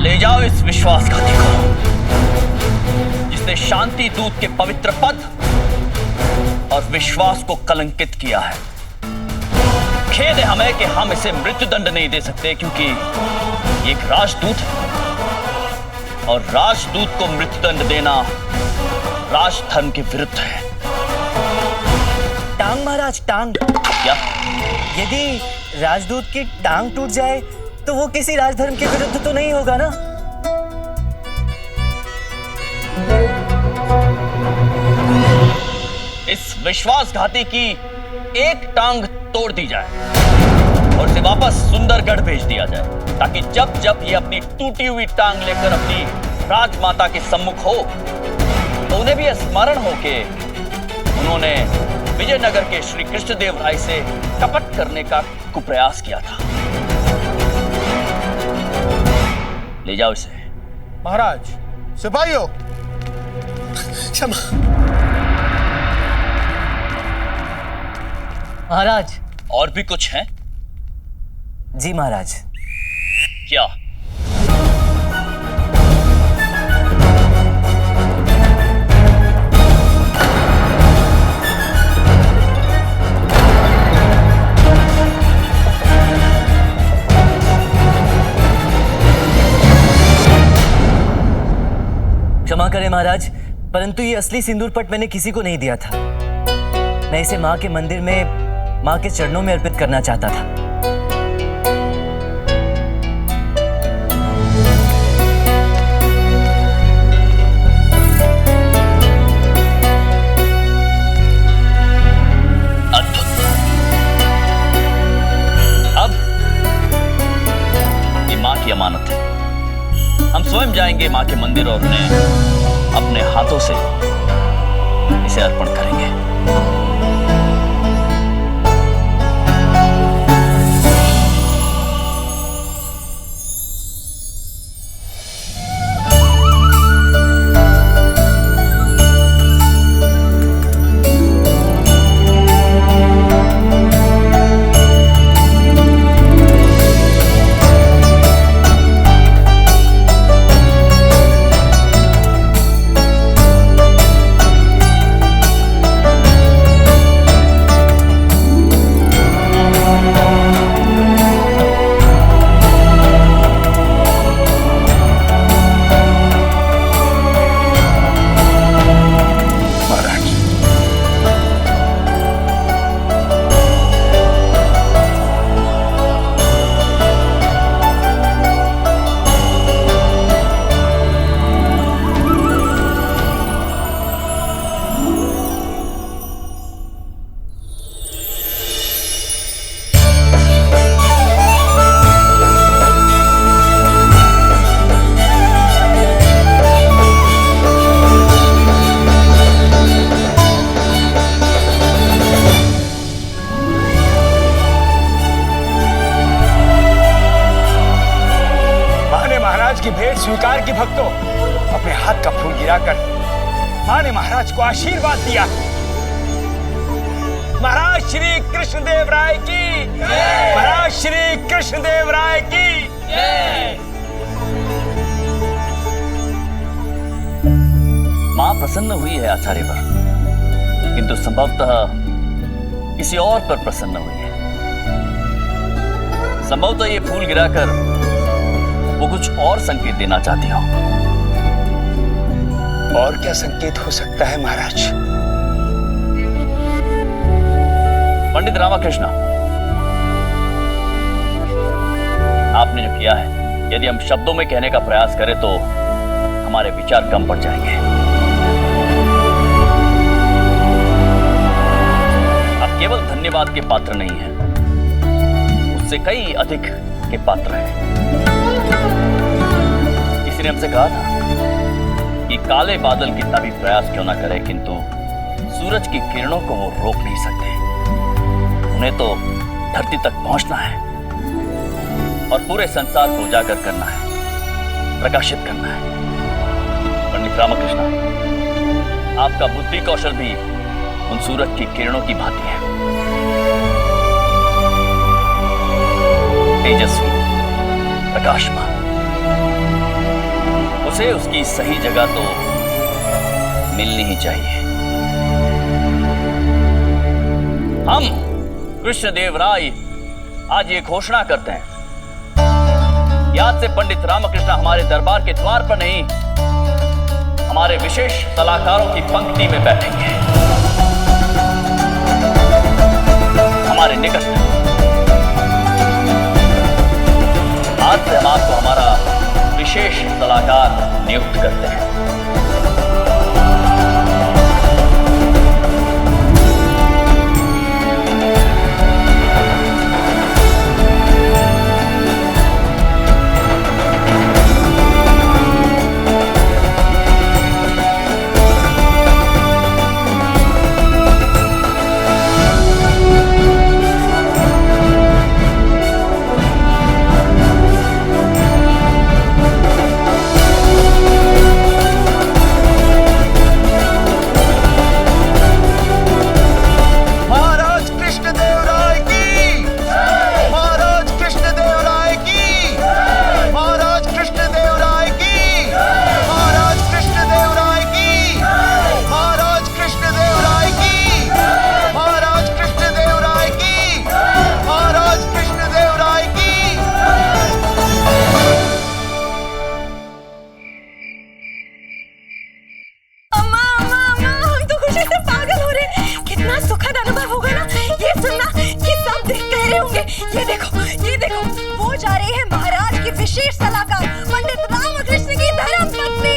ले जाओ इस विश्वासघाती को, जिसने शांति दूत के पवित्र पद और विश्वास को कलंकित किया है। खेद है हमें कि हम इसे मृत्युदंड नहीं दे सकते, क्योंकि ये एक राजदूत है और राजदूत को मृत्युदंड देना राजधर्म के विरुद्ध है। टांग महाराज, टांग। क्या? यदि राजदूत की टांग टूट जाए तो वो किसी राजधर्म के विरुद्ध तो नहीं होगा ना? इस विश्वासघाती की एक टांग तोड़ दी जाए और उसे वापस सुंदरगढ़ भेज दिया जाए, ताकि जब जब ये अपनी टूटी हुई टांग लेकर अपनी राजमाता के सम्मुख हो तो उन्हें भी स्मरण हो कि उन्होंने विजयनगर के श्री कृष्णदेव राय से कपट करने का कुप्रयास किया था। ले जाओ इसे। महाराज, सिपाहियों, क्षमा। महाराज। और भी कुछ है? जी महाराज। क्या? क्षमा करें महाराज, परंतु ये असली सिंदूर पट मैंने किसी को नहीं दिया था। मैं इसे मां के मंदिर में मां के चरणों में अर्पित करना चाहता था। अद्भुत। अब ये मां की अमानत है। हम स्वयं जाएंगे मां के मंदिर और उन्हें अपने हाथों से इसे अर्पण करेंगे। की भेंट स्वीकार की भक्तों। अपने हाथ का फूल गिराकर मां ने महाराज को आशीर्वाद दिया। महाराज श्री कृष्णदेव राय की जय। महाराज श्री कृष्णदेव राय की जय। मां प्रसन्न हुई है आचार्य पर, किंतु संभवतः किसी और पर प्रसन्न हुई है। संभवतः ये फूल गिराकर वो कुछ और संकेत देना चाहती हो। और क्या संकेत हो सकता है महाराज? पंडित रामकृष्ण, आपने जो किया है, यदि हम शब्दों में कहने का प्रयास करें तो हमारे विचार कम पड़ जाएंगे। आप केवल धन्यवाद के पात्र नहीं हैं, उससे कई अधिक के पात्र हैं। किसी ने हमसे कहा था कि काले बादल कितना भी प्रयास क्यों ना करे, किंतु सूरज की किरणों को वो रोक नहीं सकते। उन्हें तो धरती तक पहुंचना है और पूरे संसार को उजागर करना है, प्रकाशित करना है। पंडित रामकृष्ण, आपका बुद्धि कौशल भी उन सूरज की किरणों की भांति है। तेजस्वी, प्रकाशमान। उसे उसकी सही जगह तो मिलनी ही चाहिए। हम कृष्णदेव राय आज ये घोषणा करते हैं कि आज से पंडित रामकृष्ण हमारे दरबार के द्वार पर नहीं, हमारे विशेष सलाहकारों की पंक्ति में बैठेंगे, हमारे निकट। आज से हम आपको हमारा विशेष सलाहकार नियुक्त करते हैं। ये देखो, वो जा रही है महाराज की विशेष सलाहकार पंडित रामकृष्ण की धर्मपत्नी।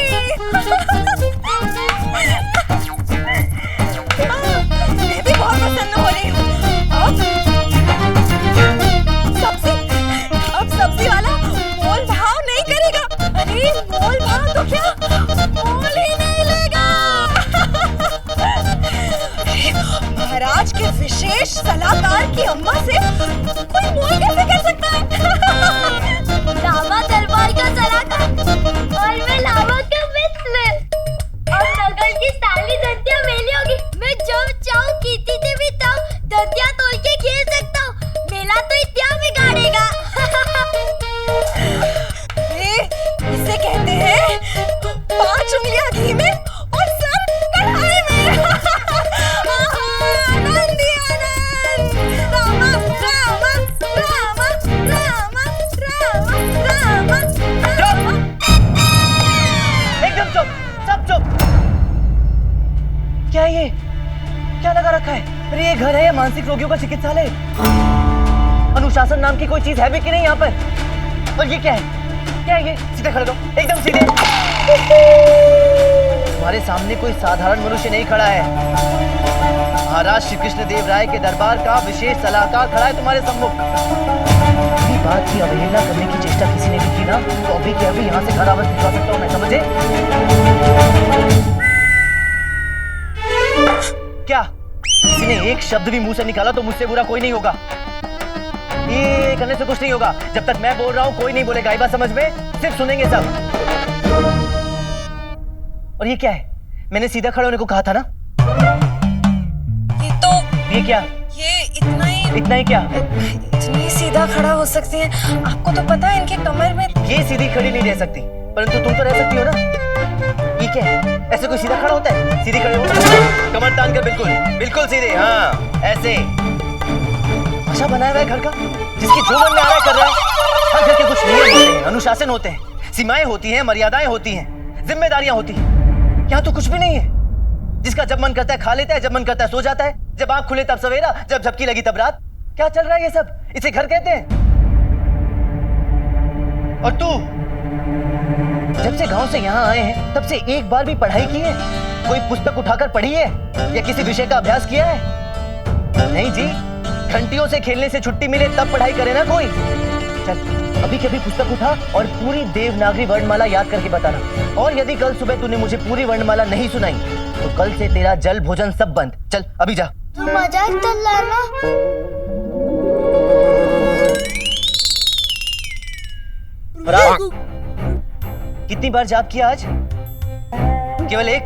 मैं भी बहुत प्रसन्न हो रही हूँ। अब सब्जी वाला मोल भाव नहीं करेगा। अरे मोल भाव तो क्या, मोल ही नहीं लेगा। महाराज के विशेष सलाहकार की अम्मा से कोई मोल कैसे कर सकता है? लावा दरबार का सलाहकार और मैं लावा का मित्र और नगर की सारी दंतियां मेरी होगी। मैं जब चाहूं कीर्ति देवी तब दंतियां तोड़ के खेल सकता हूँ। मेला तो इतना बिगाड़ेगा। इसे कहते हैं 5 उंगलियां घी में और सर कढ़ाई में। आनंद ही आनंद। रामा रामा रामा रामा रामा रामा। एकदम चुप, सब चुप। क्या ये, क्या लगा रखा है? अरे ये घर है या मानसिक रोगियों का चिकित्सालय? अनुशासन नाम की कोई चीज है भी कि नहीं यहाँ पर? और ये क्या है? क्या है ये? सीधे खड़े रहो, एकदम सीधे। तुम्हारे सामने कोई साधारण मनुष्य नहीं खड़ा है। महाराज श्री कृष्णदेव राय के दरबार का विशेष सलाहकार खड़ा है तुम्हारे सम्मुख। अपनी बात की अवहेलना करने की चेष्टा किसी ने भी की ना, तो अभी के अभी यहाँ से घर वापस भिजवा सकता हूँ मैं, समझे? क्या किसी ने एक शब्द भी मुंह से निकाला तो मुझसे बुरा कोई नहीं होगा। ये करने से कुछ नहीं होगा। जब तक मैं बोल रहा हूँ कोई नहीं बोलेगा। ये बात समझ में? सिर्फ सुनेंगे सब। और ये क्या है? मैंने सीधा खड़े होने को कहा था ना? ये क्या? ये इतना ही क्या? इतनी सीधा खड़ा हो सकती है। आपको तो पता है इनके कमर में। ये सीधी खड़ी नहीं रह सकती, परंतु तुम तो रह सकती हो ना। ये क्या है? ऐसे कोई सीधा खड़ा होता है? सीधी खड़े हो, कमर तान कर, बिल्कुल बिल्कुल सीधे। हाँ ऐसे। भाषा बनाया हुआ है घर का, जिसकी जो मन में आ रहा है कर रहा है। हर घर के कुछ नियम होते हैं, अनुशासन होते हैं, सीमाएं होती हैं, मर्यादाएं होती हैं, जिम्मेदारियां होती हैं। यहाँ तो कुछ भी नहीं है। जिसका जब मन करता है खा लेता है, जब मन करता है सो जाता है, जब आंख खुले तब सवेरा, जब झपकी लगी तब रात। क्या चल रहा है ये सब? इसे घर कहते हैं? और तू जब से गांव से यहाँ आए हैं तब से एक बार भी पढ़ाई की है? कोई पुस्तक उठाकर पढ़ी है या किसी विषय का अभ्यास किया है? नहीं जी, घंटियों से खेलने से छुट्टी मिले तब पढ़ाई करे ना कोई। चल अभी कभी पुस्तक उठा और पूरी देवनागरी वर्णमाला याद करके बताना। और यदि कल सुबह तूने मुझे पूरी वर्णमाला नहीं सुनाई तो कल से तेरा जल भोजन सब बंद। चल अभी जा। तू मजाक कर रहा है ना? कितनी बार जाप किया आज? केवल एक?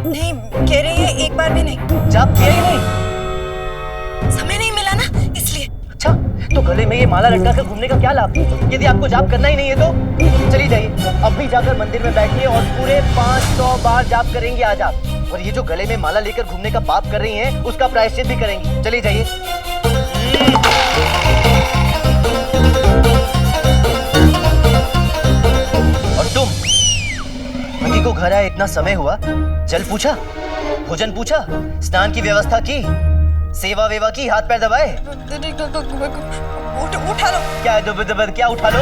नहीं, कह रही है एक बार भी नहीं। जाप किया ही नहीं? समय नहीं मिला ना इसलिए। अच्छा, तो गले में ये माला लटका कर घूमने का क्या लाभ? यदि आपको जाप करना ही नहीं है तो चली जाइए, अभी जाकर मंदिर में बैठिए और पूरे 500 बार जाप करेंगी आज आप। और ये जो गले में माला लेकर घूमने का पाप कर रही हैं, उसका प्रायश्चित भी करेंगी। चली जाइए। और तुम पति को घर आए इतना समय हुआ, जल पूछा, भोजन पूछा, स्नान की व्यवस्था की, सेवा वेवा की, हाथ पैर दबाए? उठा लो। क्या उठा लो?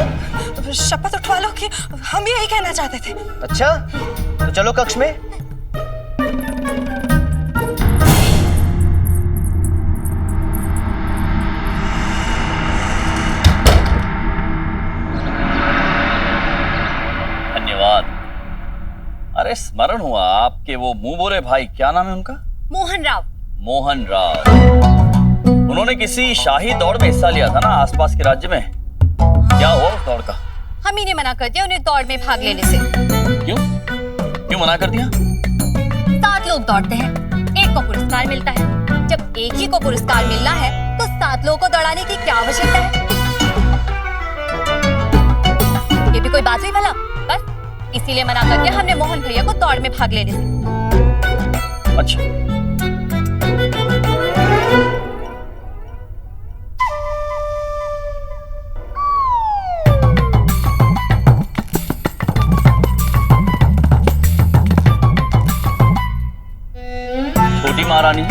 शपथ उठवा लो कि हम यही कहना चाहते थे। अच्छा, तो चलो कक्ष में। धन्यवाद। अरे स्मरण हुआ, आपके वो मुंह बोले भाई, क्या नाम है उनका? मोहन राव। मोहन राव। उन्होंने किसी शाही दौड़ में हिस्सा लिया था ना आसपास के राज्य में? क्या हुआ उस दौड़ का? हम ही ने मना कर दिया उन्हें दौड़ में भाग लेने से। क्यों? क्यों मना कर दिया? 7 लोग दौड़ते हैं, एक को पुरस्कार मिलता है। जब एक ही को पुरस्कार मिलना है तो 7 लोगों को दौड़ाने की क्या आवश्यकता है? ये भी कोई बात हुई भला? बस इसीलिए मना कर दिया हमने मोहन भैया को दौड़ में भाग लेने से। अच्छा, छोटी महारानी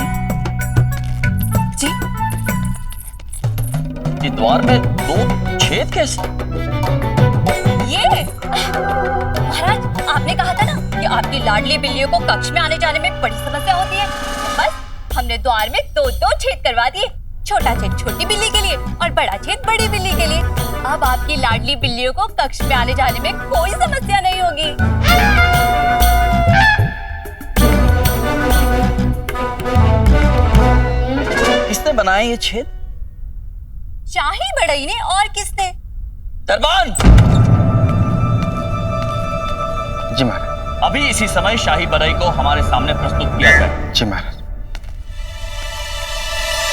जी, जी द्वार में 2 छेद कैसे? ये महाराज, आपने कहा था ना कि आपकी लाडली बिल्लियों को कक्ष में आने जाने में बड़ी समस्या होती है। बस हमने द्वार में 2 छेद करवा दिए, छोटा छेद छोटी बिल्ली के लिए और बड़ा छेद बड़ी बिल्ली के लिए। अब आपकी लाडली बिल्लियों को कक्ष में आने जाने में कोई समस्या नहीं होगी। किसने बनाए ये छेद? शाही बढ़ई ने, और किसने? दरबान! जी महाराज। अभी इसी समय शाही बरई को हमारे सामने प्रस्तुत किया जाए। जी महाराज।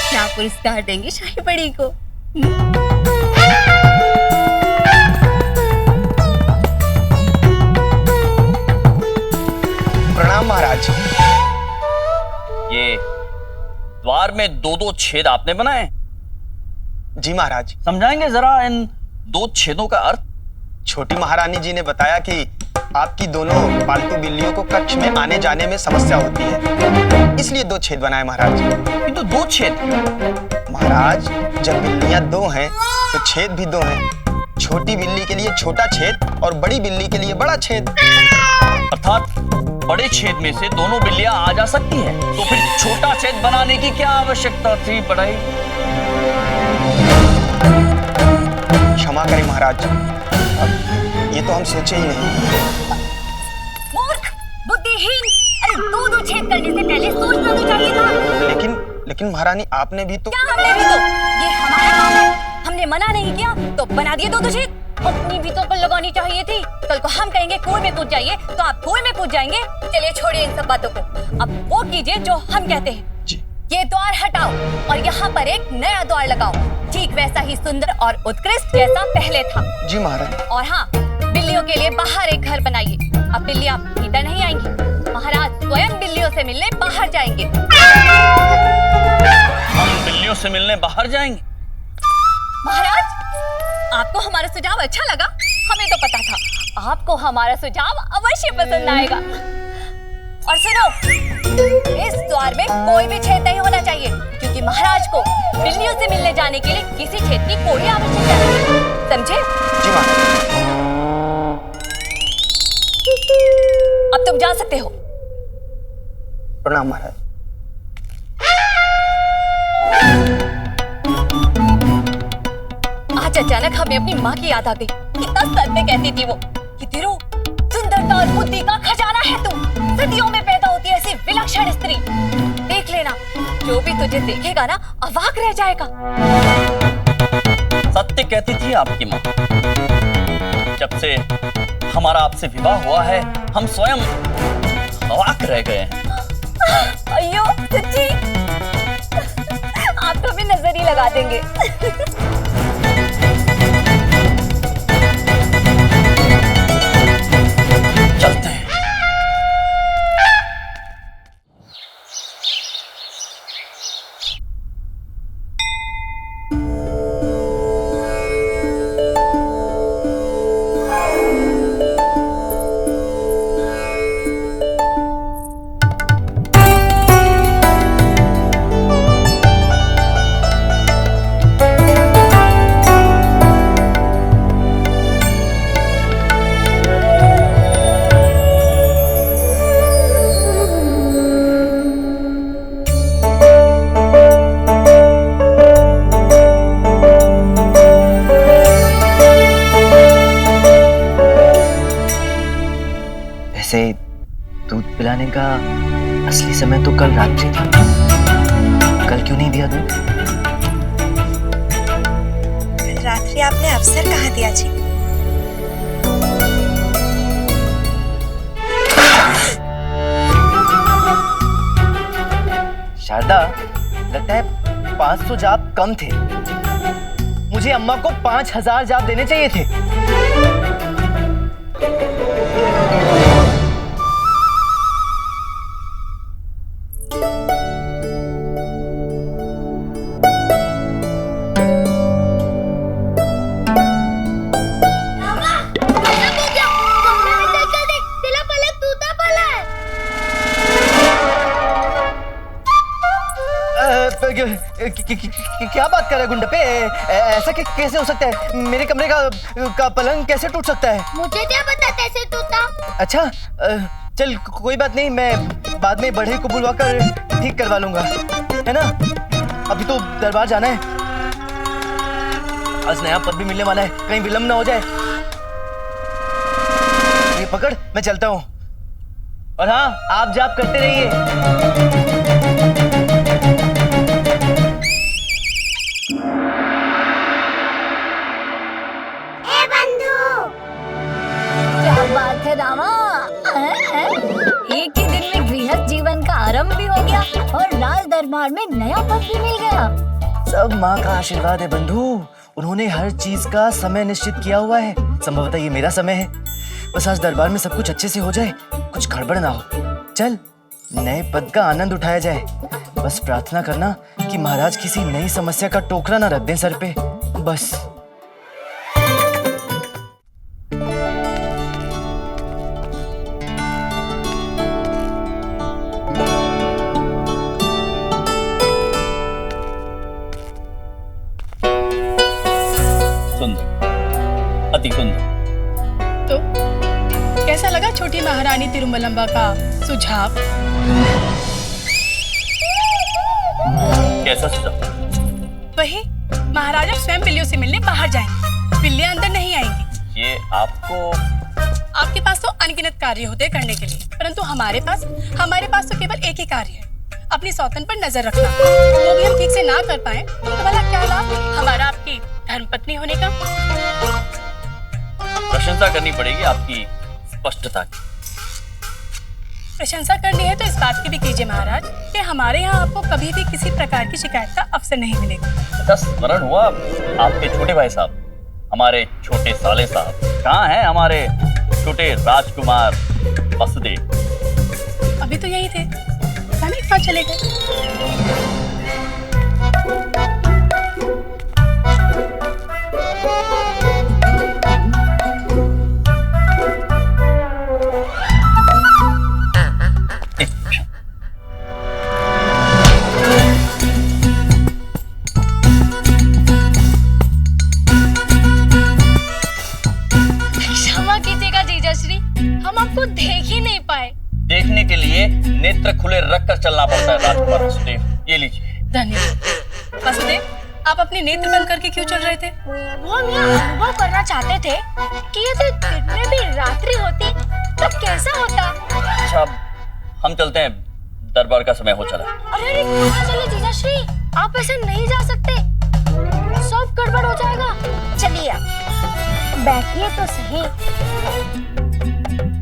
क्या पुरस्कार देंगे शाही बड़ी को? प्रणाम महाराज। ये द्वार में 2 छेद आपने बनाए? जी महाराज। समझाएंगे जरा इन 2 छेदों का अर्थ? छोटी महारानी जी ने बताया कि आपकी दोनों पालतू बिल्लियों को कक्ष में आने जाने में समस्या होती है, इसलिए 2 छेद बनाए महाराज। किंतु 2 छेद क्यों? महाराज, जब बिल्लियां 2 हैं तो छेद भी 2 हैं। छोटी बिल्ली के लिए छोटा छेद और बड़ी बिल्ली के लिए बड़ा छेद। अर्थात बड़े छेद में से दोनों बिल्लियां आ जा सकती हैं, तो फिर छोटा छेद बनाने की क्या आवश्यकता थी बड़ाई? क्षमा करें महाराज, अब ये तो हम सोचे ही नहीं। मूर्ख, बुद्धिहीन! अरे 2 छेद करने से पहले सोचना तो चाहिए था। लेकिन महारानी, आपने भी तो। क्या हमने भी तो? ये हमारा काम है, हमने मना नहीं किया तो बना दिए 2 छेद। अपनी भी तो कल लगानी चाहिए थी। कल को हम कहेंगे कुएं में कूद जाइए तो आप कुएं में कूद जाएंगे। चलिए छोड़िए इन सब बातों को, अब वो कीजिए जो हम कहते हैं। जी। ये द्वार हटाओ और यहाँ पर एक नया द्वार लगाओ, ठीक वैसा ही सुंदर और उत्कृष्ट जैसा पहले था। जी महाराज। और हाँ, बिल्लियों के लिए बाहर एक घर बनाइए। अब बिल्लियां भीतर नहीं आएंगी, महाराज स्वयं बिल्लियों से मिलने बाहर जाएंगे। हम बिल्लियों से मिलने बाहर जाएंगे? महाराज, आपको हमारा सुझाव अच्छा लगा? हमें तो पता था आपको हमारा सुझाव अवश्य पसंद आएगा। और सुनो, इस द्वार में कोई भी छेद नहीं होना चाहिए, क्योंकि महाराज को बिल्लियों से मिलने जाने के लिए किसी छेद की कोई आवश्यकता नहीं, समझे? जी महाराज। अब तुम जा सकते हो। प्रणाम महाराज। आज अचानक हमें अपनी माँ की याद आ गई। कितना सत्य कहती थी वो कि तेरो सुंदरता और बुद्धि का खजाना है तू। सदियों में पैदा होती है ऐसी विलक्षण स्त्री। देख लेना, जो भी तुझे देखेगा ना अवाक रह जाएगा। सत्य कहती थी आपकी माँ। जब से हमारा आपसे विवाह हुआ है, हम स्वयं अवाक रह गए हैं। अయ్यो सच्ची, आपको भी नजर ही लगा देंगे। वैसे दूध पिलाने का असली समय तो कल रात्रि था। कल क्यों नहीं दिया दूध? कल रात्रि आपने अवसर कहाँ दिया जी? शारदा, लगता है 500 जाप कम थे। मुझे अम्मा को 5000 जाप देने चाहिए थे। क्या बात कर रहा है गुंडप्पे? ऐसा कैसे हो सकता है? मेरे कमरे का पलंग कैसे टूट सकता है? मुझे क्या पता कैसे टूटा? अच्छा, चल कोई बात नहीं, मैं बाद में बढ़ई को बुलवा कर ठीक करवा लूंगा, है ना? अभी तो दरबार जाना है। आज नया पद भी मिलने वाला है, कहीं विलम्ब ना हो जाए। ये पकड़, मैं चलता हूँ। और हाँ, आप जाप करते रहिए। क्या बात है रामा, एक ही दिन में गृहस्थ जीवन का आरंभ भी हो गया और राज दरबार में नया पद भी मिल गया। सब माँ का आशीर्वाद है बंधु। उन्होंने हर चीज का समय निश्चित किया हुआ है। संभवतः ये मेरा समय है। बस आज दरबार में सब कुछ अच्छे से हो जाए, कुछ गड़बड़ ना हो। चल, नए पद का आनंद उठाया जाए। बस प्रार्थना करना कि महाराज किसी नई समस्या का टोकरा ना रख दें सर पे, बस। सुंदर, अति सुंदर। तो कैसा लगा छोटी महारानी तिरुमलम्बा का सुझाव? कैसा सुझाव? वही, महाराजा स्वयं बिल्लियों से मिलने बाहर जाएंगे, बिल्लियां अंदर नहीं आएंगी। ये आपके पास तो अनगिनत कार्य होते हैं करने के लिए, परंतु हमारे पास तो केवल एक ही कार्य है, अपनी सौतन पर नजर रखना। वो भी हम ठीक से ना कर पाए तो भला क्या लाभ हमारा आपकी धर्मपत्नी होने का? प्रशंसा करनी पड़ेगी आपकी स्पष्टता की। प्रशंसा करनी है तो इस बात की भी कीजिए महाराज कि हमारे यहाँ आपको कभी भी किसी प्रकार की शिकायत का अवसर नहीं मिलेगा। अच्छा, स्मरण हुआ आपके छोटे भाई साहब, हमारे छोटे साले साहब कहाँ हैं? हमारे छोटे राजकुमार वसुदेव अभी तो यही थे, जाने कहाँ चले गए? क्षमा कीजिएगा जीजाश्री, हम आपको देख ही नहीं पाए। देखने के लिए नेत्र खुले रख कर चलना पड़ता है राजकुमार वसुदेव। ये लीजिए। धन्यवाद। वसुदेव, आप अपने नेत्र बंद करके क्यों चल रहे थे? वो हम यह अनुभव करना चाहते थे कि यदि दिन में भी रात्रि होती तो कैसा होता। अच्छा, हम चलते हैं, दरबार का समय हो चला। अरे कहाँ चले जीजाश्री? आप ऐसे नहीं जा सकते, सब गड़बड़ हो जाएगा। चलिए आप बैठिए तो सही।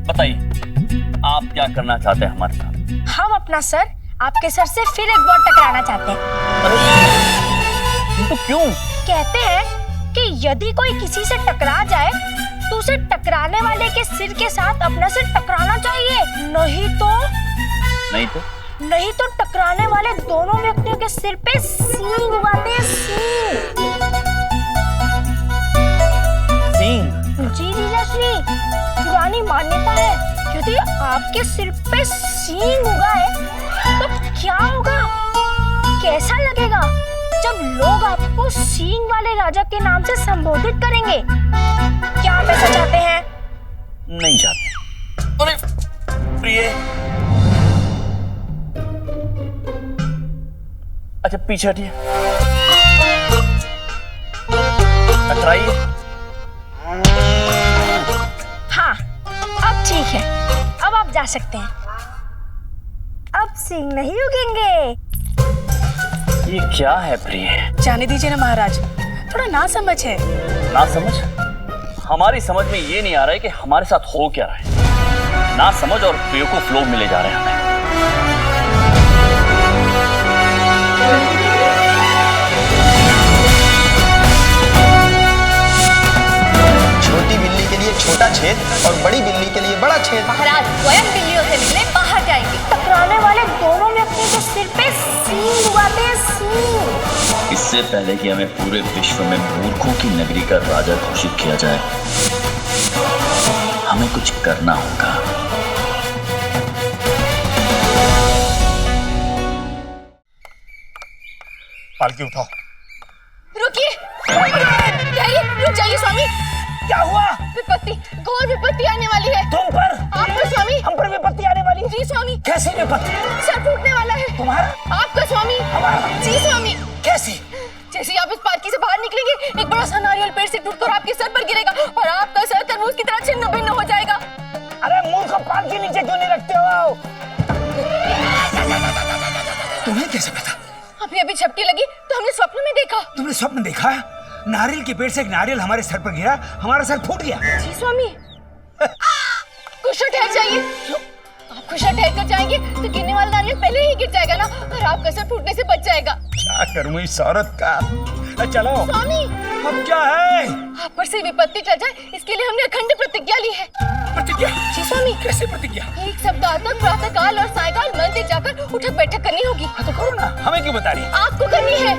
बताइए, आप क्या करना चाहते हैं हमारे साथ? हम अपना सर आपके सर से फिर एक बार टकराना चाहते हैं। तो क्यों? कहते हैं कि यदि कोई किसी से टकरा जाए तो उसे टकराने वाले के सिर के साथ अपना सिर टकराना चाहिए, नहीं तो टकराने वाले दोनों व्यक्तियों के सिर पे सींग उगाते हैं। सींग? जी जीजाश्री, पुरानी मान्यता है यदि आपके सिर पे सींग उगाए तो क्या होगा, कैसा लगेगा जब लोग आपको सींग वाले राजा के नाम से संबोधित करेंगे? क्या आप ऐसा चाहते हैं? नहीं चाहते। अरे प्रिय, अच्छा पीछे हटिए, टकराइए। हाँ, अब ठीक है, अब आप जा सकते हैं। अब सींग नहीं उगेंगे। ये क्या है प्रिय? जाने दीजिए ना महाराज, थोड़ा ना समझ है। ना समझ? हमारी समझ में ये नहीं आ रहा है कि हमारे साथ हो क्या रहा है। ना समझ और बेवकूफ लोग मिले जा रहे हैं हमें। छोटी बिल्ली के लिए छोटा छेद और बड़ी बिल्ली के लिए बड़ा छेद। महाराज स्वयं बिल्लियों से मिलने बाहर जाएंगे। टकराने वाले दोनों व्यक्ति के सिर पे सींग उगाते हैं, सींग। इससे पहले कि हमें पूरे विश्व में मूर्खों की नगरी का राजा घोषित किया जाए, हमें कुछ करना होगा। पालकी उठाओ। रुकिए, रुक जाइए स्वामी। क्या हुआ? विपत्ति, घोर विपत्ति आने वाली है। तुम पर? आप पर स्वामी। हम पर विपत्ति आने वाली? जी स्वामी। कैसी विपत्ति? सर फूटने वाला है। तुम्हारा? आपका स्वामी। हमारा? जी स्वामी। कैसी? जैसे ही आप इस पालकी से बाहर निकलेंगे, एक बड़ा सा नारियल पेड़ से टूटकर आपके सर पर गिरेगा और आपका सर तरबूज की तरह छिन्न भिन्न हो जाएगा। अरे मूर्ख, पालकी नीचे क्यों नहीं रखते हो? तुम्हें कैसे पता? अभी अभी झपकी लगी तो हमने स्वप्न में देखा। तुमने स्वप्न देखा? नारियल के पेड़ से एक नारियल हमारे सर पर गिरा, हमारा सर फूट गया। जी स्वामी। कुछ तो ठहर जाइए। आप कुछ ठहर कर जाएंगे तो गिरने वाला नारियल पहले ही गिर जाएगा ना, और आपका सर फूटने से बच जाएगा। क्या करूं इस औरत का? चलो स्वामी, अब क्या है? आप पर से विपत्ति टल जाए इसके लिए हमने अखंड प्रतिज्ञा ली है। प्रतिज्ञा? जी स्वामी। कैसे प्रतिज्ञा? एक सप्ताह तक प्रातः काल और सायकाल मंदिर जाकर उठक बैठक करनी होगी। हाँ तो करो ना, हमें क्यों बता रही? आपको करनी है।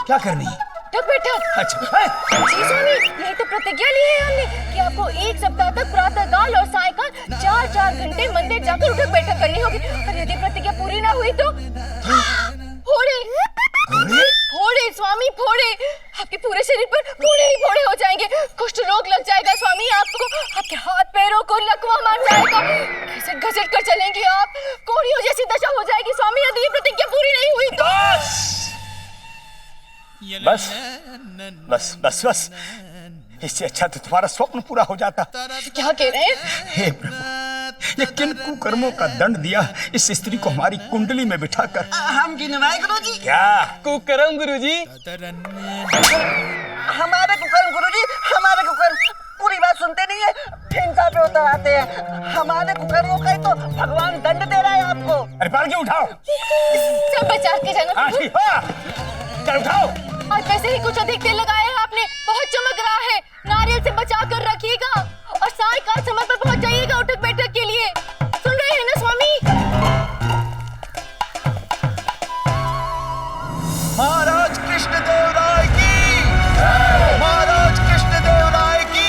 क्या करनी है? उठक बैठक। अच्छा जी स्वामी, यही तो प्रतिज्ञा ली है हमने कि आपको एक सप्ताह तक प्रातः काल और सायकाल 4-4 घंटे मंदिर जाकर उठक बैठक करनी होगी। और यदि प्रतिज्ञा पूरी ना हुई तो फोड़े फोड़े स्वामी, फोड़े। आपके पूरे शरीर पर फोड़े ही फोड़े हो जाएंगे। कुष्ठ रोग लग जाएगा स्वामी आपको। आपके हाथ पैरों को लकवा मार जाएगा। घसीट घसीट कर चलेंगे आप। कोड़ियों जैसी दशा हो जाएगी स्वामी यदि ये प्रतिज्ञा पूरी नहीं हुई तो। बस बस बस बस, इससे अच्छा तो तुम्हारा स्वप्न पूरा हो जाता। क्या कह रहे हैं? हे प्रभु, ये किन कुकर्मों का दंड दिया इस स्त्री को हमारी कुंडली में बिठाकर। हम गिनवाए गुरुजी। क्या कुकर्म गुरुजी? हमारे कुकर्म गुरुजी, हमारे कुकर्म। पूरी बात सुनते नहीं है, हिंसा पे उतर आते हैं। हमारे कुकर्मों का ही तो भगवान दंड दे रहा है आपको। अरे पालकी उठाओ। सब बचा के जाना। हाँ ठीक, हाँ चल उठाओ। आज वैसे ही कुछ अधिक तेल लगाया है आपने, बहुत चमक रहा है। नारियल से बचा कर रखिएगा और सायकाल समय पर पहुंच जाइएगा उठक बैठक के लिए। सुन रहे हैं ना स्वामी? महाराज कृष्णदेव राय की, महाराज कृष्णदेव राय की।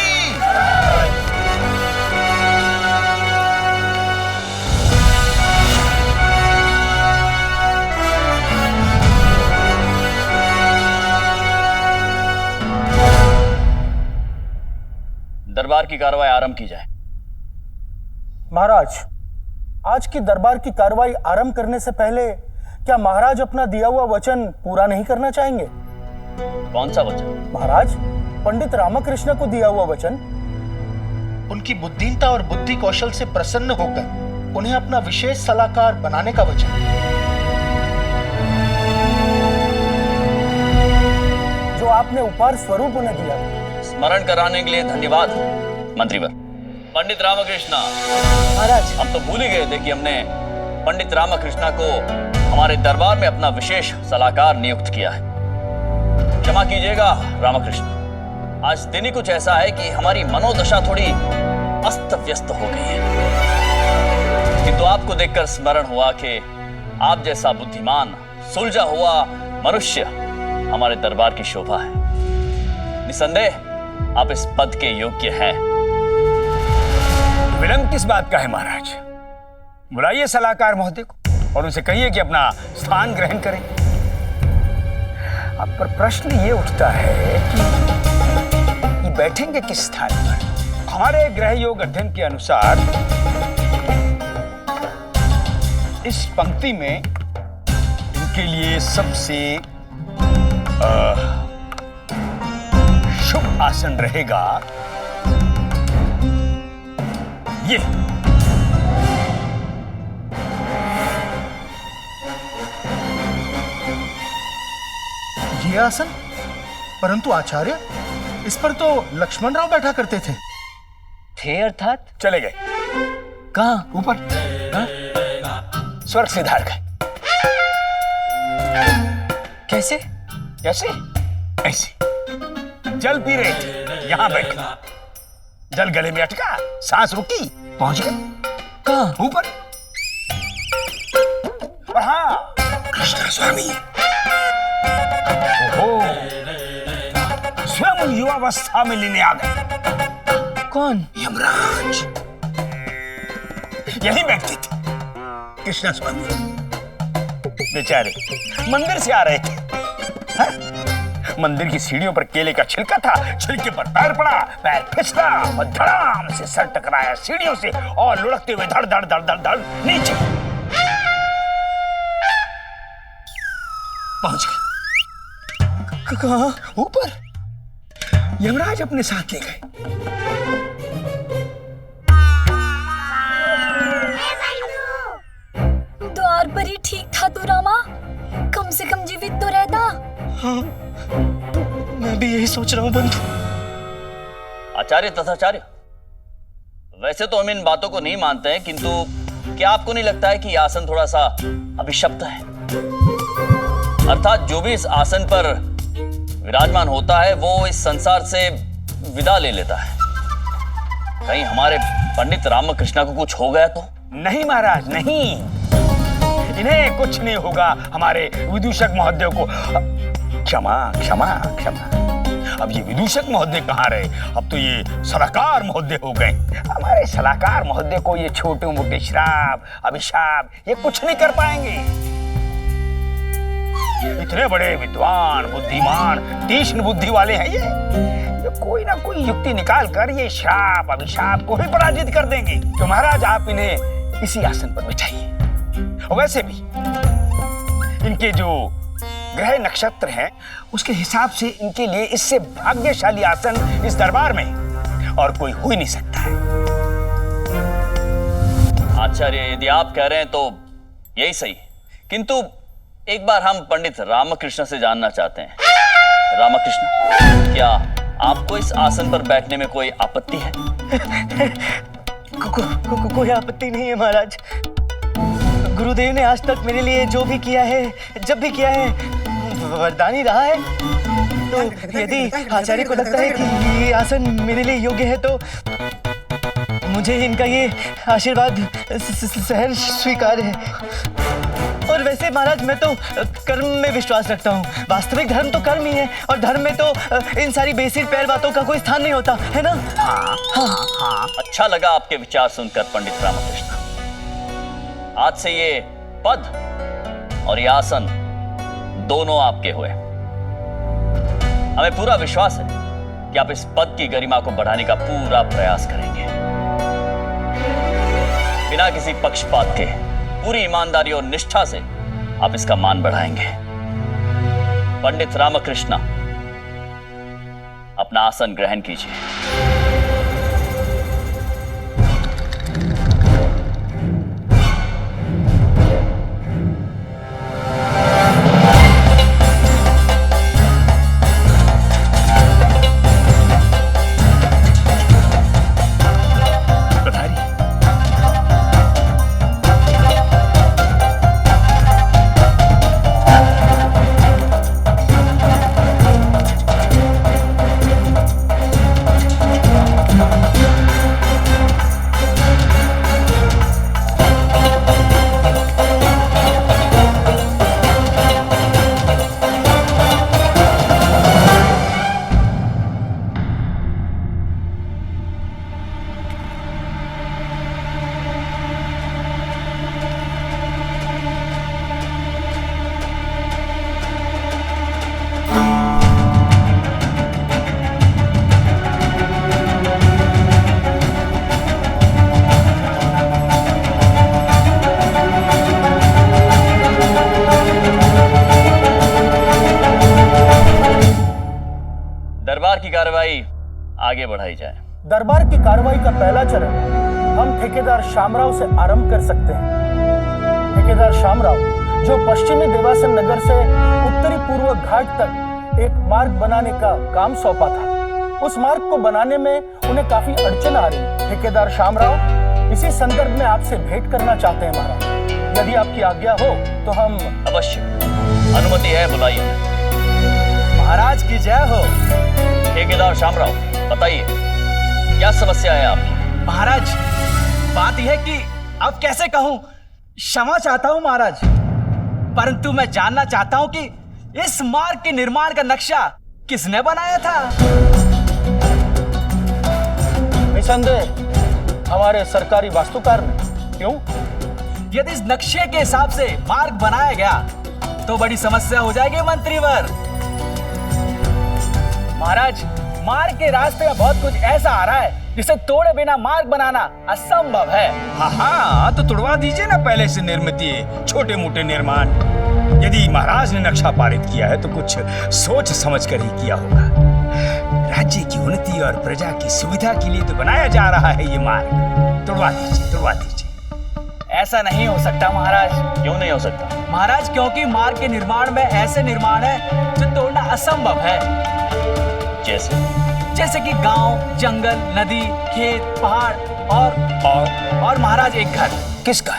दरबार की कार्रवाई आरंभ की जाए। महाराज, आज की दरबार की कार्रवाई आरंभ करने से पहले क्या महाराज अपना दिया हुआ वचन पूरा नहीं करना चाहेंगे? कौन सा वचन? महाराज, पंडित रामकृष्ण को दिया हुआ वचन। उनकी बुद्धिमता और बुद्धि कौशल से प्रसन्न होकर उन्हें अपना विशेष सलाहकार बनाने का वचन। जो आपने उपहार स्वरूप उन्हें दिया। स्मरण कराने के लिए धन्यवाद मंत्रीवर। पंडित रामकृष्ण महाराज, हम तो भूल ही गए थे कि हमने पंडित रामकृष्ण को हमारे दरबार में अपना विशेष सलाहकार नियुक्त किया है। क्षमा कीजिएगा रामकृष्ण, आज दिन ही कुछ ऐसा है कि हमारी मनोदशा थोड़ी अस्त व्यस्त हो गई है। किंतु आपको देखकर स्मरण हुआ कि आप जैसा बुद्धिमान सुलझा हुआ मनुष्य हमारे दरबार की शोभा है। निसंदेह आप इस पद के योग्य हैं। विलंब किस बात का है महाराज? बुलाइए सलाहकार महोदय को और उनसे कहिए कि अपना स्थान ग्रहण करें। अब पर प्रश्न ये उठता है कि ये बैठेंगे किस स्थान पर? हमारे ग्रह योग अध्ययन के अनुसार इस पंक्ति में इनके लिए सबसे शुभ आसन रहेगा ये ये आसन? परंतु आचार्य, इस पर तो लक्ष्मण राव बैठा करते थे। थे अर्थात? चले गए। कहाँ? ऊपर। हाँ? स्वर्ग सिधार गए। कैसे? कैसे? ऐसे जल पी रहे थे, यहां बैठे, जल गले में अटका, सांस रुकी, पहुंच गए। कहाँ? ऊपर। और हाँ, कृष्ण स्वामी ओहो, स्वयं युवावस्था में लेने आ गए। कौन? यमराज यही बैठते थे कृष्ण स्वामी। बेचारे मंदिर से आ रहे थे। हाँ? मंदिर की सीढ़ियों पर केले का छिलका था, छिलके पर पैर पड़ा, पैर फिसला और धड़ाम से सर टकराया सीढ़ियों से और लुढ़कते हुए धड़ धड़ धड़ धड़ धड़ नीचे पहुंच गए। कहाँ? ऊपर। यमराज अपने साथ ले गए। द्वार पर ही ठीक था तू रामा, कम से कम जीवित तो रहता। हाँ, मैं भी यही सोच रहा हूँ बंधु। आचार्य तथाचार्य, वैसे तो हम इन बातों को नहीं मानते हैं, किंतु क्या आपको नहीं लगता है कि यह आसन थोड़ा सा अभिशप्त है? अर्थात जो भी इस आसन पर विराजमान होता है वो इस संसार से विदा ले लेता है। कहीं हमारे पंडित रामकृष्ण को कुछ हो गया तो? नहीं महाराज, नहीं, इन्हें कुछ नहीं होगा। हमारे विदूषक महोदय को क्षमा क्षमा क्षमा। अब ये विदूषक महोदय कहाँ रहे, अब तो ये सलाहकार महोदय हो गए। हमारे सलाहकार महोदय को ये छोटे मोटे श्राप अभिशाप ये कुछ नहीं कर पाएंगे। इतने बड़े विद्वान बुद्धिमान तीक्ष्ण बुद्धि वाले हैं ये कोई ना कोई युक्ति निकाल कर ये श्राप अभिशाप को ही पराजित कर देंगे। तो महाराज आप इन्हें इसी आसन पर बिठाइए। और वैसे भी इनके जो ग्रह नक्षत्र हैं उसके हिसाब से इनके लिए इससे भाग्यशाली आसन इस दरबार में और कोई हो ही नहीं सकता है। आचार्य, यदि आप कह रहे हैं तो यही सही, किंतु एक बार हम पंडित रामकृष्ण से जानना चाहते हैं। रामकृष्ण, क्या आपको इस आसन पर बैठने में कोई आपत्ति है? कोई आपत्ति नहीं है महाराज। गुरुदेव ने आज तक मेरे लिए जो भी किया है, जब भी किया है, वरदान ही रहा है। तो यदि आचार्य को लगता है कि ये आसन मेरे लिए योग्य है तो मुझे इनका ये आशीर्वाद सहर्ष स्वीकार है। और वैसे महाराज, मैं तो कर्म में विश्वास रखता हूँ। वास्तविक धर्म तो कर्म ही है, और धर्म में तो इन सारी बेसिर पैर बातों का कोई स्थान नहीं होता है ना। हाँ। अच्छा लगा आपके विचार सुनकर पंडित रामकृष्ण। आज से ये पद और ये आसन दोनों आपके हुए। हमें पूरा विश्वास है कि आप इस पद की गरिमा को बढ़ाने का पूरा प्रयास करेंगे, बिना किसी पक्षपात के पूरी ईमानदारी और निष्ठा से आप इसका मान बढ़ाएंगे। पंडित रामकृष्ण, अपना आसन ग्रहण कीजिए। दरबार की कार्रवाई आगे बढ़ाई जाए। दरबार की कार्रवाई का पहला चरण हम ठेकेदार शामराव से आरंभ कर सकते हैं। ठेकेदार शामराव, जो पश्चिमी देवासन नगर से उत्तरी पूर्व घाट तक एक मार्ग बनाने का काम सौंपा था। उस मार्ग को बनाने में उन्हें काफी अड़चन आ रही है। ठेकेदार शामराव इसी संदर्भ में आपसे भेंट करना चाहते हैं महाराज। यदि आपकी आज्ञा हो तो हम। अवश्य, अनुमति है, बुलाइए। महाराज की जय हो। ठेकेदार शामराव, बताइए क्या समस्या है आपकी? महाराज, बात यह है कि अब कैसे कहूं, क्षमा चाहता हूं महाराज, परंतु मैं जानना चाहता हूं कि इस मार्ग के निर्माण का नक्शा किसने बनाया था? निसंदेह हमारे सरकारी वास्तुकार ने। क्यों? यदि इस नक्शे के हिसाब से मार्ग बनाया गया तो बड़ी समस्या हो जाएगी मंत्रीवर। महाराज, मार्ग के रास्ते में बहुत कुछ ऐसा आ रहा है जिसे तोड़े बिना मार्ग बनाना असंभव है। हाँ, तो तुड़वा दीजिए ना पहले से निर्मित ये छोटे मोटे निर्माण। यदि महाराज ने नक्शा पारित किया है तो कुछ सोच समझ कर ही किया होगा। राज्य की उन्नति और प्रजा की सुविधा के लिए तो बनाया जा रहा है ये मार्ग। तुड़वा दीजिए, तुड़वा दीजिए। ऐसा नहीं हो सकता महाराज। क्यों नहीं हो सकता? महाराज, क्योंकि मार्ग के निर्माण में ऐसे निर्माण है जो तोड़ना असंभव है। जैसे कि गांव, जंगल, नदी, खेत, पहाड़ और महाराज एक घर। किसका?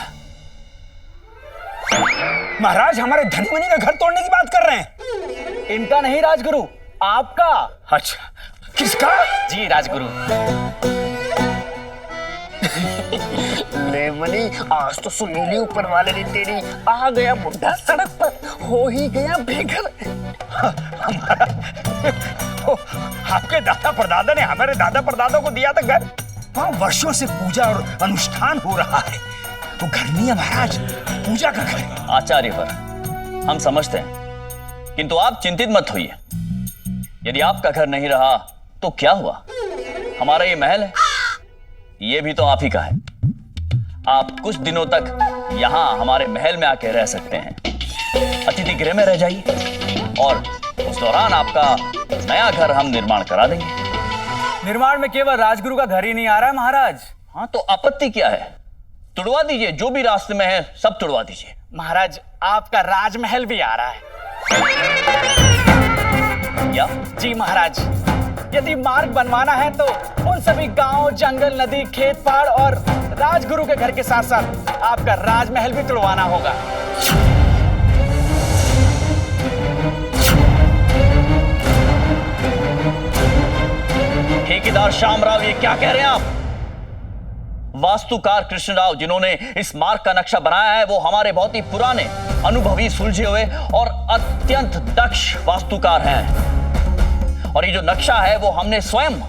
महाराज हमारे धनी मनी का घर तोड़ने की बात कर रहे हैं? इनका नहीं राजगुरु, आपका। अच्छा, किसका? जी राजगुरु। ले मनी, आज तो सुनीली ऊपर वाले ने तेरी आ गया बुढ़ा सड़क पर, हो ही गया बेघर। आपके दादा परदादा ने हमारे दादा परदादा को दिया था घर। वहाँ वर्षों से पूजा और अनुष्ठान हो रहा है। वो घर नहीं है महाराज, पूजा का घर है। आचार्य पर हम समझते हैं, किंतु आप चिंतित मत होइए। यदि आपका घर नहीं रहा तो क्या हुआ? हमारा ये महल है, ये भी तो आप ही का है। आप कुछ दिनों तक यहाँ हमारे महल में आके रह सकते हैं। अतिथि गृह में रह जाइए और उस दौरान आपका नया घर हम निर्माण करा देंगे। निर्माण में केवल राजगुरु का घर ही नहीं आ रहा है महाराज। हाँ, तो आपत्ति क्या है? तुड़वा दीजिए, जो भी रास्ते में है सब तुड़वा दीजिए। महाराज, आपका राजमहल भी आ रहा है। क्या? जी महाराज, यदि मार्ग बनवाना है तो उन सभी गांव, जंगल, नदी, खेत, पहाड़ और राजगुरु के घर के साथ साथ आपका राजमहल भी तुड़वाना होगा। ठेकेदार शामराव, ये क्या कह रहे हैं आप? वास्तुकार कृष्णराव जिन्होंने इस मार्ग का नक्शा बनाया है वो हमारे बहुत ही पुराने, अनुभवी, सुलझे हुए और अत्यंत दक्ष वास्तुकार हैं। और ये जो नक्शा है वो हमने स्वयं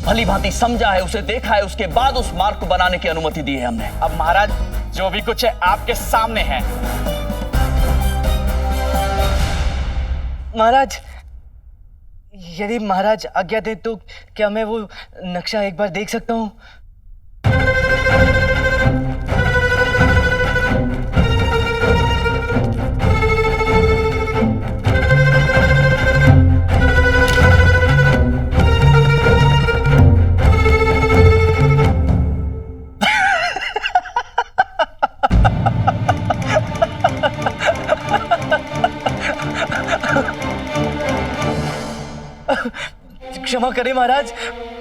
भली भांति समझा है, उसे देखा है, उसके बाद उस मार्ग को बनाने की अनुमति दी है हमने। अब महाराज, जो भी कुछ है आपके सामने है। महाराज, यदि महाराज आज्ञा दे तो क्या मैं वो नक्शा एक बार देख सकता हूँ? क्षमा करें महाराज,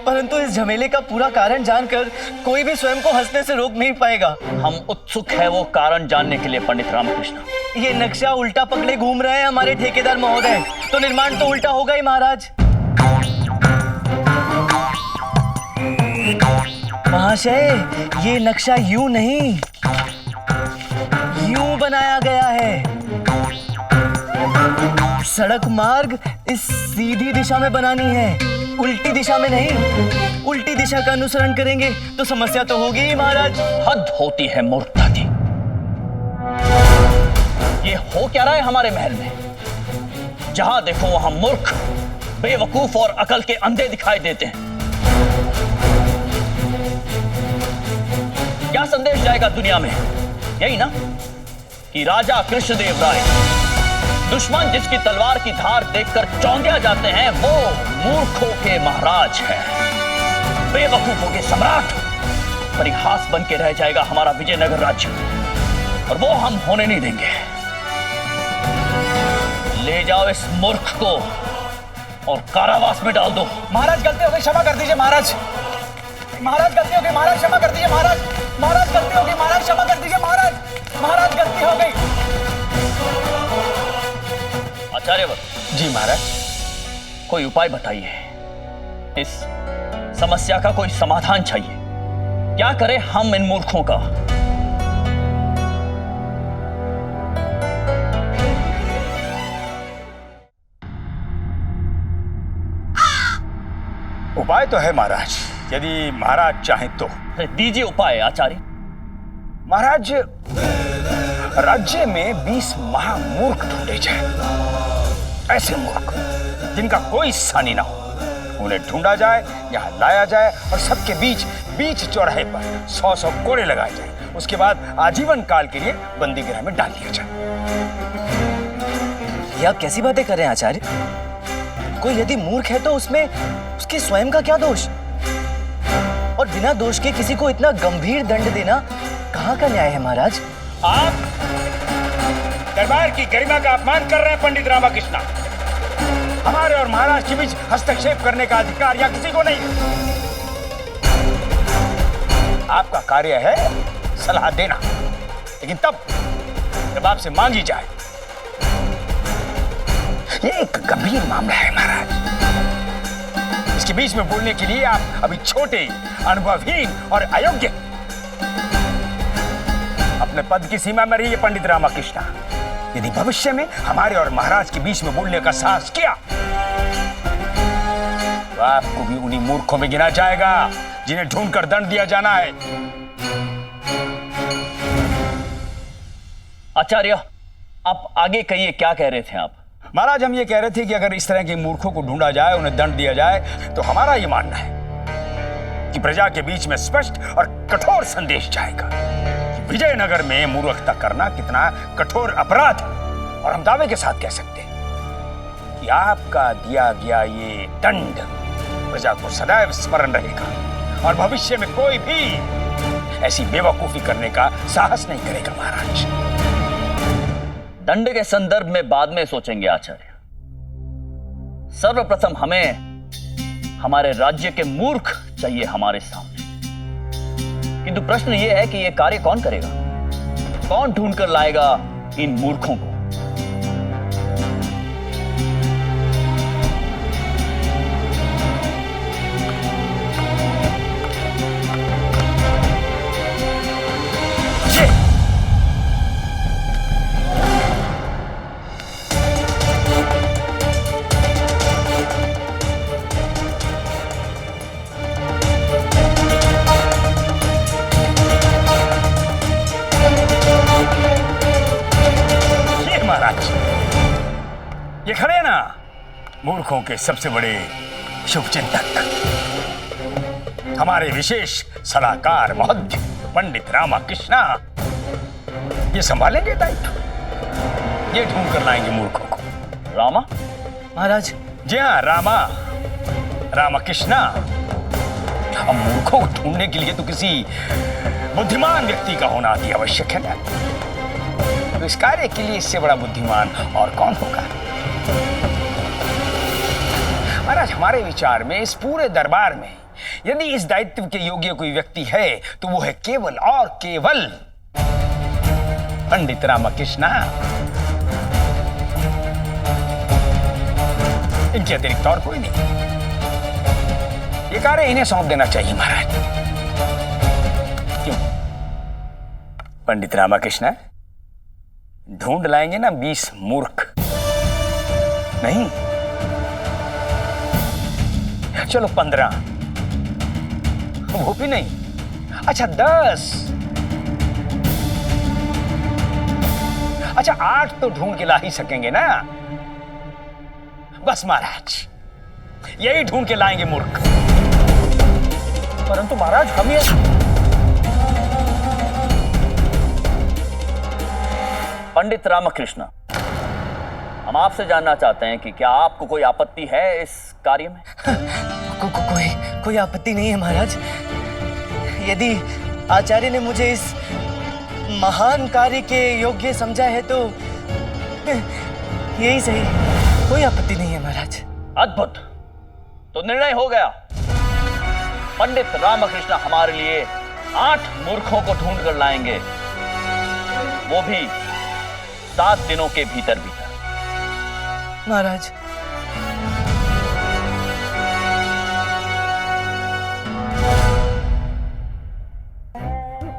परंतु इस झमेले का पूरा कारण जानकर कोई भी स्वयं को हंसने से रोक नहीं पाएगा। हम उत्सुक है वो कारण जानने के लिए पंडित रामकृष्ण। ये नक्शा उल्टा पकड़े घूम रहे हैं हमारे ठेकेदार महोदय, तो निर्माण तो उल्टा होगा ही महाराज। महाशय, ये नक्शा यूं नहीं, यूं बनाया गया है। सड़क मार्ग इस सीधी दिशा में बनानी है, उल्टी दिशा में नहीं। उल्टी दिशा का अनुसरण करेंगे तो समस्या तो होगी ही महाराज। हद होती है मूर्खता की। ये हो क्या रहा है हमारे महल में? जहां देखो वहां मूर्ख, बेवकूफ और अकल के अंधे दिखाई देते हैं। क्या संदेश जाएगा दुनिया में? यही ना कि राजा कृष्णदेव राय, दुश्मन जिसकी तलवार की धार देखकर चौंधिया जाते हैं, वो मूर्खों के महाराज हैं, बेवकूफों के सम्राट। परिहास बन के रह जाएगा हमारा विजयनगर राज्य, और वो हम होने नहीं देंगे। ले जाओ इस मूर्ख को और कारावास में डाल दो। महाराज गलती हो गई, क्षमा कर दीजिए महाराज। महाराज गलती हो गई महाराज, क्षमा कर दीजिए महाराज। महाराज गलती हो गई महाराज, क्षमा कर दीजिए महाराज। महाराज गलती हो गई। आचार्यवर जी महाराज। कोई उपाय बताइए, इस समस्या का कोई समाधान चाहिए। क्या करें हम इन मूर्खों का? उपाय तो है महाराज, यदि महाराज चाहें तो। दीजिए उपाय आचार्य। महाराज, राज्य में 20 महामूर्ख ढूंढे जाए, ऐसे मूर्ख जिनका कोई सानी ना हो। उन्हें ढूंढा जाए, यहाँ लाया जाए और सबके बीच चौराहे पर 100 कोड़े लगाए जाए। उसके बाद आजीवन काल के लिए बंदी गृह में डाल दिया जाए। ये आप कैसी बातें कर रहे हैं आचार्य? कोई यदि मूर्ख है तो उसमें उसके स्वयं का क्या दोष? और बिना दोष के किसी को इतना गंभीर दंड देना कहाँ का न्याय है महाराज? आप दरबार की गरिमा का अपमान कर रहे हैं पंडित रामाकृष्ण। हमारे और महाराज के बीच हस्तक्षेप करने का अधिकार या किसी को नहीं। आपका कार्य है सलाह देना, लेकिन तब जब आपसे मांगी जाए। ये एक गंभीर मामला है महाराज। इसके बीच में बोलने के लिए आप अभी छोटे, अनुभवहीन और अयोग्य। अपने पद की सीमा में रहिए पंडित रामाकृष्ण। यदि भविष्य में हमारे और महाराज के बीच में बोलने का साहस किया तो आपको भी उन्हीं मूर्खों में गिना जाएगा जिन्हें ढूंढकर दंड दिया जाना है। आचार्य, आप आगे कहिए, क्या कह रहे थे आप? महाराज, हम ये कह रहे थे कि अगर इस तरह के मूर्खों को ढूंढा जाए, उन्हें दंड दिया जाए, तो हमारा ये मानना है कि प्रजा के बीच में स्पष्ट और कठोर संदेश जाएगा कि विजयनगर में मूर्खता करना कितना कठोर अपराध है। और हम दावे के साथ कह सकते हैं कि आपका दिया गया ये दंड प्रजा को सदैव स्मरण रहेगा और भविष्य में कोई भी ऐसी बेवकूफी करने का साहस नहीं करेगा महाराज। दंड के संदर्भ में बाद में सोचेंगे आचार्य। सर्वप्रथम हमें हमारे राज्य के मूर्ख चाहिए हमारे सामने। किंतु प्रश्न यह है कि यह कार्य कौन करेगा? कौन ढूंढकर लाएगा इन मूर्खों को? ये खड़े ना मूर्खों के सबसे बड़े शुभचिंतक, हमारे विशेष सलाहकार महोदय पंडित रामाकृष्ण। ये संभालेंगे दायित्व। ये ढूंढ कर लाएंगे मूर्खों को। रामा? महाराज जी हाँ, रामाकृष्ण। अब मूर्खों को ढूंढने के लिए तो किसी बुद्धिमान व्यक्ति का होना अति आवश्यक है ना। तो इस कार्य के लिए इससे बड़ा बुद्धिमान और कौन होगा? महाराज, हमारे विचार में इस पूरे दरबार में यदि इस दायित्व के योग्य कोई व्यक्ति है तो वो है केवल और केवल पंडित रामाकृष्ण। इनके अतिरिक्त और कोई नहीं। ये कार्य इन्हें सौंप देना चाहिए महाराज। क्यों? पंडित रामाकृष्ण ढूंढ लाएंगे ना 20 मूर्ख? नहीं, चलो 15, वो भी नहीं। अच्छा 10, अच्छा 8 तो ढूंढ के ला ही सकेंगे ना? बस महाराज, यही ढूंढ के लाएंगे मूर्ख। परंतु महाराज, हम ये पंडित रामाकृष्ण, हम आपसे जानना चाहते हैं कि क्या आपको कोई आपत्ति है इस कार्य में? कोई आपत्ति नहीं है महाराज। यदि आचार्य ने मुझे इस महान कार्य के योग्य समझा है तो यही सही। कोई आपत्ति नहीं है महाराज। अद्भुत। तो निर्णय हो गया, पंडित रामकृष्ण हमारे लिए 8 मूर्खों को ढूंढ कर लाएंगे, वो भी 7 दिनों के भीतर भीतर। महाराज,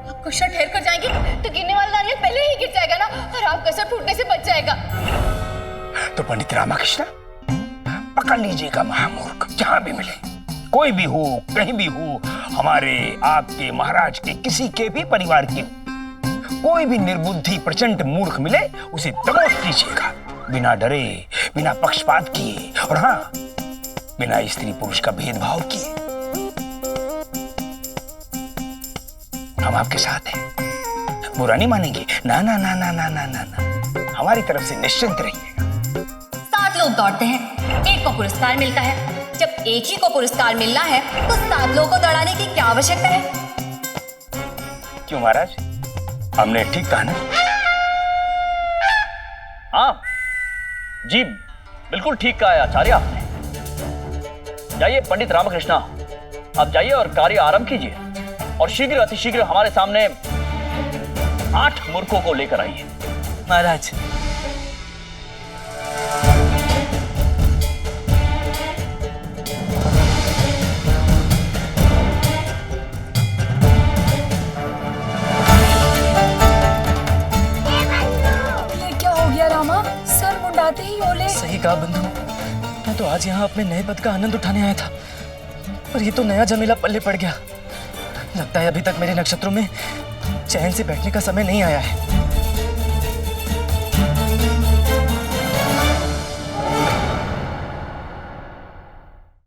आप कुछ ठहर कर जाएंगे तो गिरने वाला नारियल पहले ही गिर जाएगा ना, और आपका सर फूटने से बच जाएगा। तो पंडित रामकृष्ण पकड़ लीजिएगा महामूर्ख, जहां भी मिले, कोई भी हो, कहीं भी हो, हमारे, आपके, महाराज के, किसी के भी परिवार के, कोई भी निर्बुद्धि प्रचंड मूर्ख मिले उसे दबोच लीजिएगा, बिना डरे, बिना पक्षपात किए, और हाँ, बिना स्त्री पुरुष का भेदभाव किए। हम आपके साथ हैं, बुरा नहीं मानेंगे। ना ना ना ना ना ना ना ना, हमारी तरफ से निश्चिंत रहिएगा। 7 लोग दौड़ते हैं, एक को पुरस्कार मिलता है। जब एक ही को पुरस्कार मिलना है तो 7 लोगों को दौड़ाने की क्या आवश्यकता है? क्यों महाराज, हमने ठीक कहा ना? हाँ जी, बिल्कुल ठीक कहा है आचार्य आपने। जाइए पंडित रामकृष्ण, आप जाइए और कार्य आरंभ कीजिए, और शीघ्र अतिशीघ्र हमारे सामने 8 मूर्खों को लेकर आइए। महाराज, सही कहा बंधु, मैं तो आज यहाँ अपने नए पद का आनंद उठाने आया था, पर ये तो नया झमेला पल्ले पड़ गया। लगता है अभी तक मेरे नक्षत्रों में चैन से बैठने का समय नहीं आया है।